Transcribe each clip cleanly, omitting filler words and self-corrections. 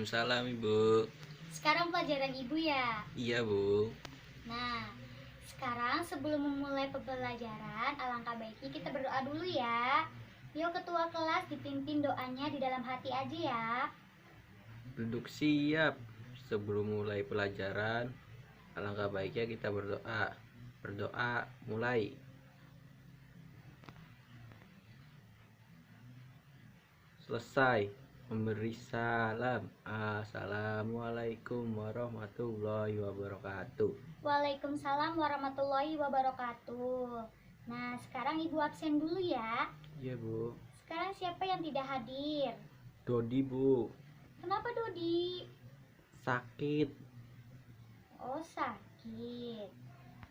Waalaikumsalam, Ibu. Sekarang pelajaran Ibu ya? Iya, Bu. Nah, sekarang sebelum memulai pembelajaran, alangkah baiknya kita berdoa dulu ya. Yuk ketua kelas dipimpin doanya di dalam hati aja ya. Duduk siap. Sebelum mulai pelajaran, alangkah baiknya kita berdoa. Berdoa mulai. Selesai memberi salam. Assalamualaikum warahmatullahi wabarakatuh. Waalaikumsalam warahmatullahi wabarakatuh. Nah, sekarang Ibu absen dulu ya. Iya, Bu. Sekarang siapa yang tidak hadir? Dodi, Bu. Kenapa Dodi? Sakit. Oh, sakit.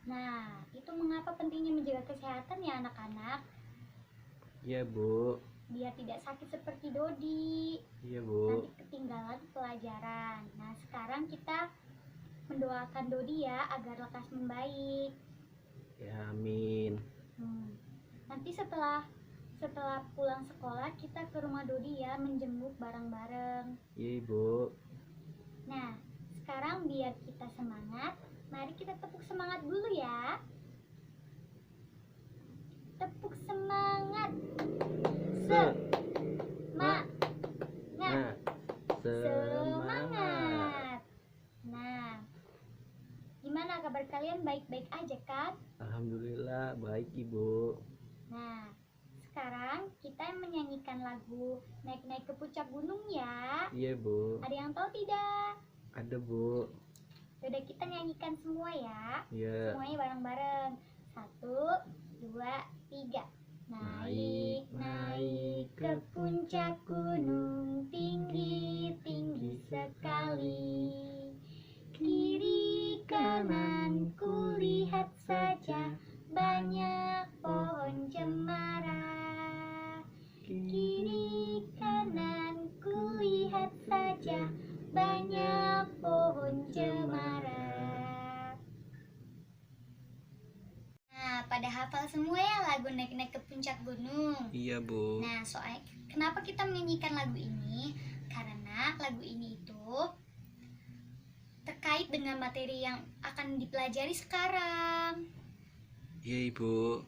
Nah, itu mengapa pentingnya menjaga kesehatan ya anak-anak? Iya, Bu. Biar tidak sakit seperti Dodi. Iya, Bu. Nanti ketinggalan pelajaran. Nah, sekarang kita mendoakan Dodi ya agar lekas membaik. Ya, amin. Nanti setelah pulang sekolah kita ke rumah Dodi ya, menjenguk bareng-bareng. Iya, Ibu. Nah, sekarang biar kita semangat, mari kita tepuk semangat dulu ya. Tepuk semangat. Semangat. Nah, gimana kabar kalian? Baik-baik aja kan? Alhamdulillah baik, Ibu. Nah, sekarang kita menyanyikan lagu Naik-naik ke Puncak Gunung ya. Iya, Bu. Ada yang tahu tidak? Ada, Bu. Udah kita nyanyikan semua ya. Iya. Semuanya bareng-bareng. 1, 2, 3. Naik ke puncak gunung, tinggi-tinggi sekali. Kiri kanan kulihat saja, banyak pohon cemara. Kiri kanan kulihat saja, banyak pohon cemara. Nah, pada hafal semua ya lagu Naik-naik ke Puncak Gunung? Iya, Bu. Nah, soalnya kenapa kita menyanyikan lagu ini? Karena lagu ini itu terkait dengan materi yang akan dipelajari sekarang. Iya, Ibu.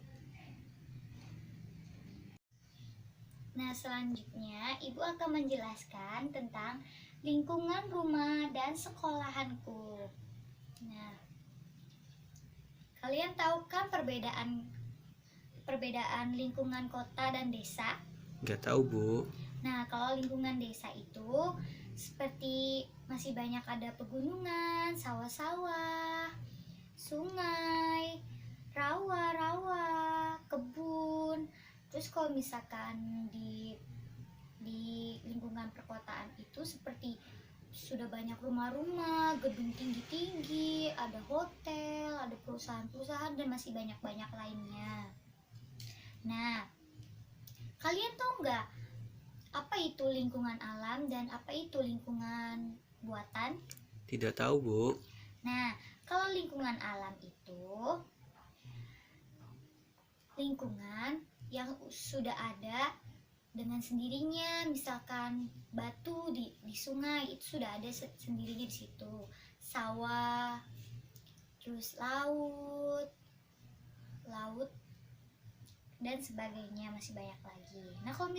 Nah, selanjutnya Ibu akan menjelaskan tentang lingkungan rumah dan sekolahanku. Nah, kalian tahu kan perbedaan lingkungan kota dan desa? Nggak tahu, Bu. Nah, kalau lingkungan desa itu seperti masih banyak ada pegunungan, sawah-sawah, sungai, rawa-rawa, kebun. Terus kalau misalkan di lingkungan perkotaan itu seperti sudah banyak rumah-rumah, gedung tinggi-tinggi, ada hotel, ada perusahaan-perusahaan, dan masih banyak-banyak lainnya. Nah, kalian tahu nggak apa itu lingkungan alam dan apa itu lingkungan buatan? Tidak tahu, Bu. Nah, kalau lingkungan alam itu lingkungan yang sudah ada dengan sendirinya, misalkan batu di sungai itu sudah ada sendirinya di situ, sawah, terus laut dan sebagainya, masih banyak lagi. Nah, kalau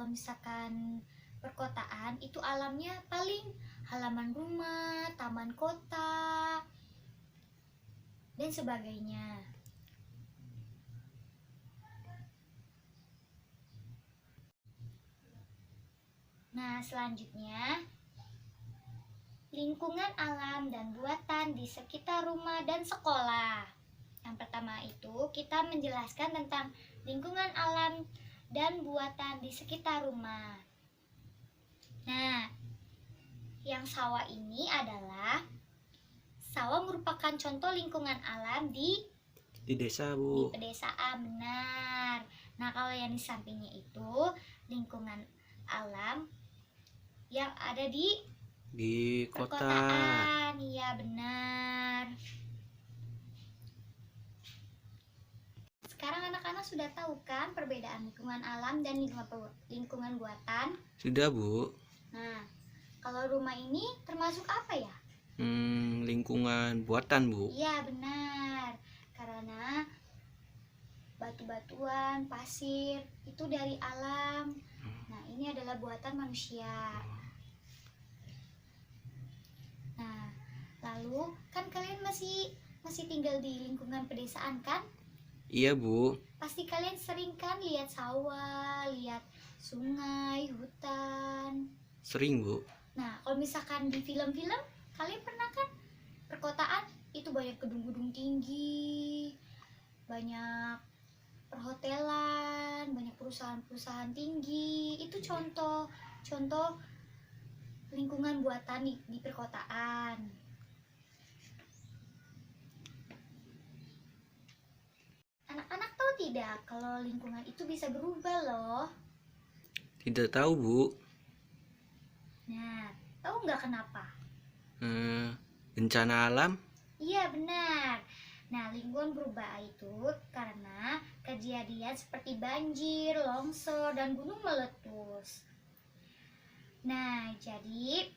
misalkan perkotaan itu alamnya paling halaman rumah, taman kota dan sebagainya. Nah, selanjutnya lingkungan alam dan buatan di sekitar rumah dan sekolah. Yang pertama itu kita menjelaskan tentang lingkungan alam dan buatan di sekitar rumah. Nah, yang sawah ini adalah sawah merupakan contoh lingkungan alam di desa, Bu. Di pedesaan, benar. Nah, kalau yang di sampingnya itu lingkungan alam yang ada di kota. Perkotaan. Iya, benar. Sekarang anak-anak sudah tahu kan perbedaan lingkungan alam dan lingkungan buatan? Sudah, Bu. Nah, Kalau rumah ini termasuk apa ya? Lingkungan buatan, Bu. Iya, benar. Karena batu-batuan, pasir itu dari alam. Nah, ini adalah buatan manusia. Nah, lalu kan kalian masih tinggal di lingkungan pedesaan kan? Iya, Bu. Pasti kalian sering kan lihat sawah, lihat sungai, hutan. Sering, Bu. Nah, kalau misalkan di film-film, kalian pernah kan perkotaan itu banyak gedung-gedung tinggi, banyak perhotelan, banyak perusahaan-perusahaan tinggi. Itu contoh lingkungan buatan di perkotaan. Anak-anak tahu tidak kalau lingkungan itu bisa berubah loh? Tidak tahu, Bu. Nah, tahu nggak kenapa? Bencana alam? Iya, benar. Nah, lingkungan berubah itu karena kejadian seperti banjir, longsor, dan gunung meletus. Nah, jadi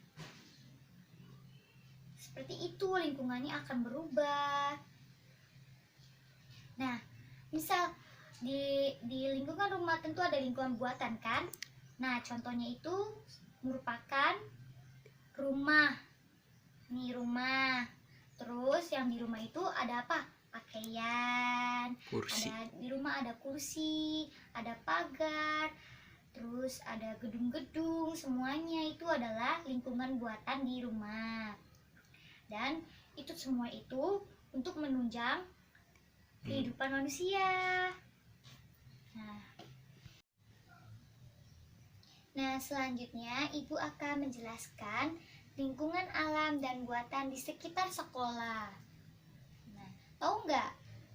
seperti itu lingkungannya akan berubah. Nah, misal di lingkungan rumah tentu ada lingkungan buatan kan? Nah, contohnya itu merupakan rumah. Nih rumah. Terus yang di rumah itu ada apa? Pakaian. Kursi. Di rumah ada kursi, ada pagar, terus ada gedung-gedung. Semuanya itu adalah lingkungan buatan di rumah. Dan itu semua itu untuk menunjang kehidupan manusia. Nah, selanjutnya Ibu akan menjelaskan lingkungan alam dan buatan di sekitar sekolah. Nah, tahu nggak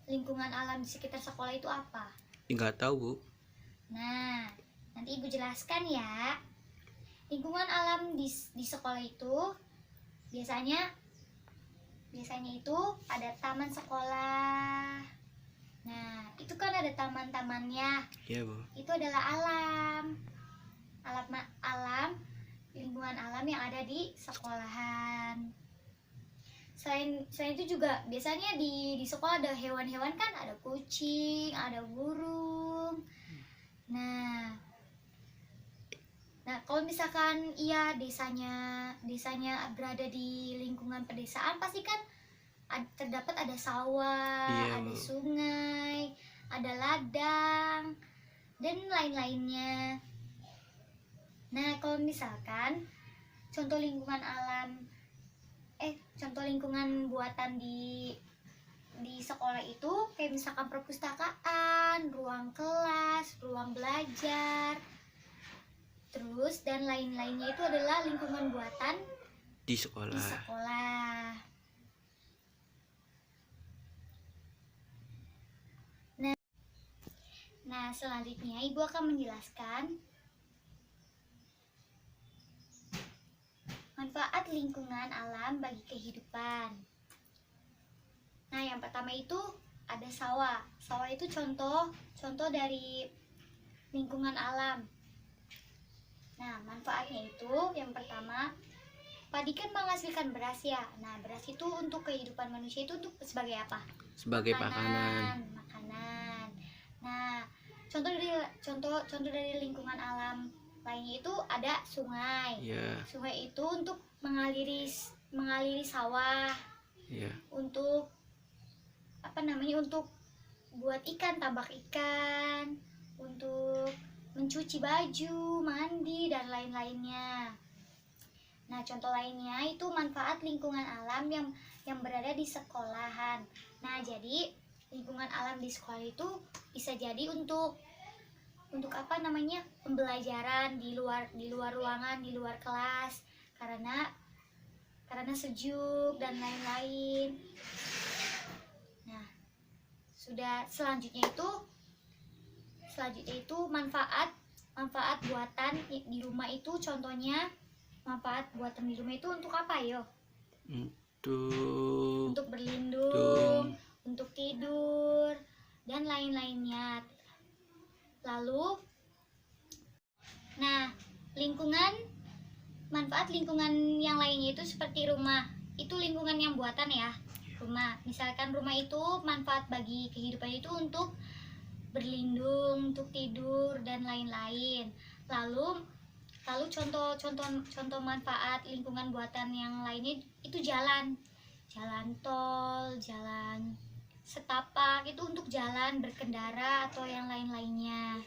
lingkungan alam di sekitar sekolah itu apa? Nggak tahu, Bu. Nah, nanti Ibu jelaskan ya. Lingkungan alam di sekolah itu biasanya itu ada taman sekolah. Nah, itu kan ada taman-tamannya. Iya, Bu. Itu adalah alam, lingkungan alam yang ada di sekolahan. Selain itu juga biasanya di sekolah ada hewan-hewan kan, ada kucing, ada burung. Nah kalau misalkan desanya berada di lingkungan pedesaan, pasti kan terdapat ada sawah, Iya, ada Bu. sungai, ada ladang, dan lain-lainnya. Nah, kalau misalkan contoh lingkungan buatan di sekolah itu kayak misalkan perpustakaan, ruang kelas, ruang belajar, terus dan lain-lainnya itu adalah lingkungan buatan Di sekolah. Nah, selanjutnya Ibu akan menjelaskan manfaat lingkungan alam bagi kehidupan. Nah, yang pertama itu ada sawah. Sawah itu contoh dari lingkungan alam. Nah, manfaatnya itu yang pertama, padi kan menghasilkan beras ya. Nah, beras itu untuk kehidupan manusia itu untuk sebagai apa? Sebagai makanan. Nah, contoh dari lingkungan alam lainnya itu ada sungai. Iya. Sungai itu untuk mengaliri sawah. Iya. Untuk untuk buat ikan, tambak ikan, untuk mencuci baju, mandi, dan lain-lainnya. Nah, contoh lainnya itu manfaat lingkungan alam yang berada di sekolahan. Nah, jadi lingkungan alam di sekolah itu bisa jadi untuk pembelajaran di luar ruangan, di luar kelas, karena sejuk dan lain-lain. Nah, selanjutnya itu manfaat buatan di rumah itu, contohnya manfaat buatan di rumah itu untuk apa, yo? Untuk berlindung, untuk tidur, dan lain-lainnya. Lalu, nah, lingkungan manfaat lingkungan yang lainnya itu seperti rumah. Itu lingkungan yang buatan ya. Rumah. Misalkan rumah itu manfaat bagi kehidupan itu untuk berlindung, untuk tidur dan lain-lain. Lalu contoh manfaat lingkungan buatan yang lainnya itu jalan tol, jalan setapak, itu untuk jalan berkendara atau yang lain-lainnya.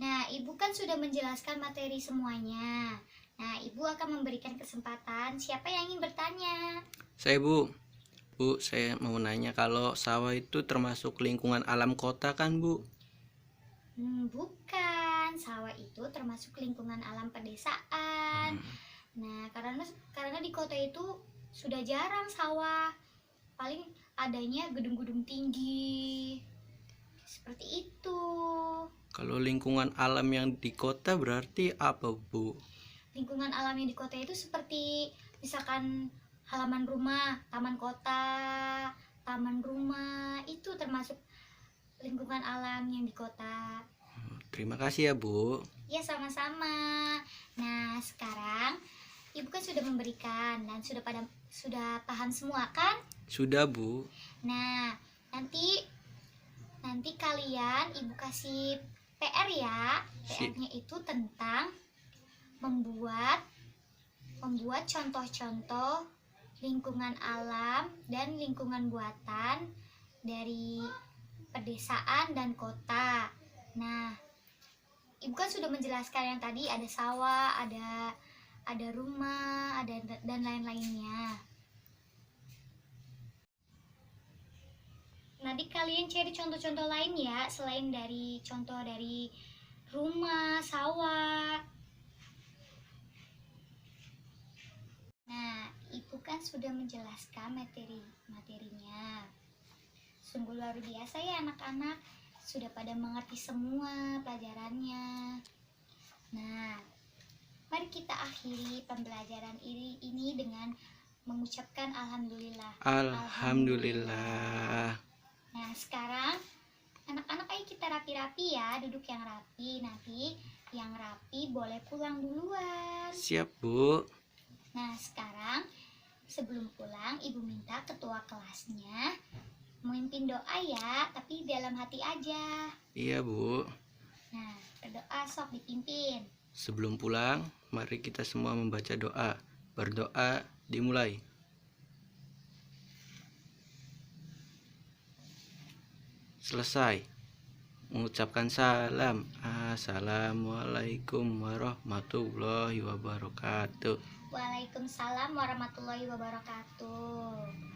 Nah, Ibu kan sudah menjelaskan materi semuanya. Nah, Ibu akan memberikan kesempatan siapa yang ingin bertanya. Saya Bu. Bu, saya mau nanya kalau sawah itu termasuk lingkungan alam kota kan Bu? Bukan, sawah itu termasuk lingkungan alam pedesaan. Nah, karena di kota itu sudah jarang sawah, paling adanya gedung-gedung tinggi. Seperti itu. Kalau lingkungan alam yang di kota berarti apa Bu? Lingkungan alam yang di kota itu seperti misalkan halaman rumah, taman kota, taman rumah, itu termasuk lingkungan alam yang di kota. Terima kasih ya Bu. Ya, sama-sama. Nah, sekarang Ibu kan sudah memberikan dan sudah paham semua kan? Sudah Bu. Nah, nanti kalian Ibu kasih PR ya. PR-nya itu tentang membuat contoh-contoh lingkungan alam dan lingkungan buatan dari pedesaan dan kota. Nah, Ibu kan sudah menjelaskan yang tadi ada sawah, ada rumah, dan lain-lainnya. Nanti kalian cari contoh-contoh lain ya, selain dari contoh dari rumah, sawah. Nah, Ibu kan sudah menjelaskan materinya. Sungguh luar biasa ya anak-anak, sudah pada mengerti semua pelajarannya. Nah, mari kita akhiri pembelajaran ini dengan mengucapkan alhamdulillah. Alhamdulillah. Nah, sekarang anak-anak ayo kita rapi-rapi ya, duduk yang rapi. Nanti yang rapi boleh pulang duluan. Siap Bu. Nah, sekarang sebelum pulang Ibu minta ketua kelasnya memimpin doa ya, tapi dalam hati aja. Iya Bu. Nah, berdoa sok dipimpin. Sebelum pulang, mari kita semua membaca doa. Berdoa dimulai. Selesai. Mengucapkan salam. Assalamualaikum warahmatullahi wabarakatuh. Waalaikumsalam warahmatullahi wabarakatuh.